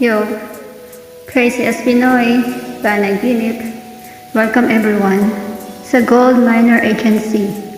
Yo, Crazy as Pinoy, Panaginip. Welcome everyone sa Gold Miner Agency.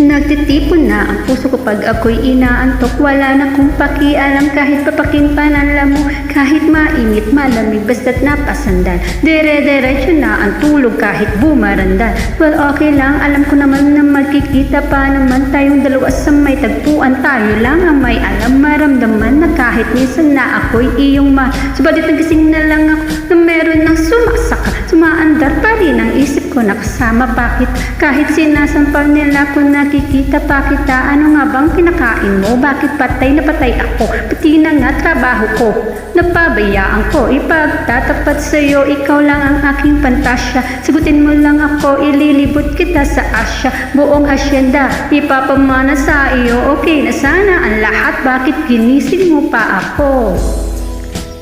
Nagtitipon na ang puso ko pag ako'y inaantok. Wala na kong pakialam kahit papaking pananlam mo. Kahit mainit, malamig, basta't napasandal. Dire-diretso na ang tulog kahit bumarandal. Well, okay lang, alam ko naman na magkikita pa naman tayong dalawa sa may tagpuan. Tayo lang ang may alam, maramdaman na kahit minsan na ako'y iyong mahal. Subalit nagising na lang ako na meron ng sumasaka. Sumaandar pa rin ang isip ko na kasama. Bakit? Kahit sinasampal nila ko nakikita pa kita. Ano nga bang pinakain mo? Bakit patay na patay ako? Pati na nga trabaho ko. Napabayaan ko. Ipagtatapat sa'yo, ikaw lang ang aking pantasya. Sagutin mo lang ako, ililibot kita sa Asya. Buong hasyenda, ipapamana sa iyo. Okay na sana ang lahat. Bakit ginising mo pa ako?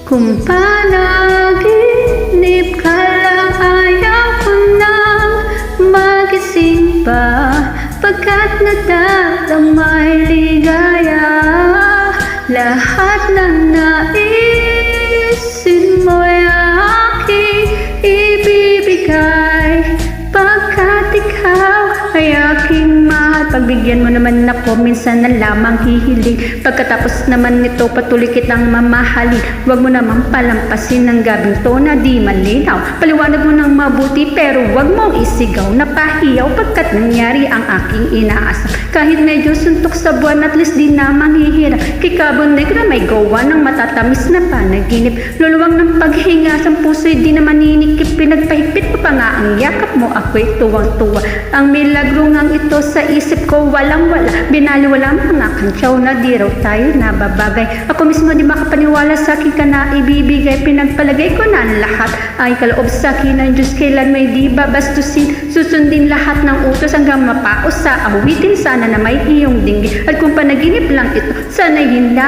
Kung panaginip ka lang, ayaw ko nang magising pa, pagkat nadadamay ligaya. Lahat ng naisin mo'y aking ibibigay, pagkat ikaw ay aking mahal. Pagbigyan mo naman ako, minsan na lamang hihiling. Pagkatapos naman nito, patuloy kitang mamahalin. Huwag mo naman palampasin ng gabing to na di malinaw. Paliwanag mo ng mabuti, pero huwag mong isigaw. Napahiyaw pagkat nangyari ang aking inaasam. Kahit medyo suntok sa buwan, at least di na manghihirap. Kikabon negra may gawa ng matatamis na panaginip. Luluwang ng paghinga sa puso'y di na maninikip. Pinagpahigpit pa nga ang yakap mo, ako'y tuwang-tuwa. Ang milagro ngang ito sa isip ko, walang-wala. Binaliwala mga kantsaw na di raw tayo nababagay. Ako mismo di makapaniwala sa akin ka na ibibigay. Pinagpalagay ko na ang lahat ay kaloob sa akin ng Diyos. Kailan may di babastusin, susundin lahat ng utos hanggang mapaos sa awitin. Sana na may iyong dinggin. At kung panaginip lang ito, sana'y hindi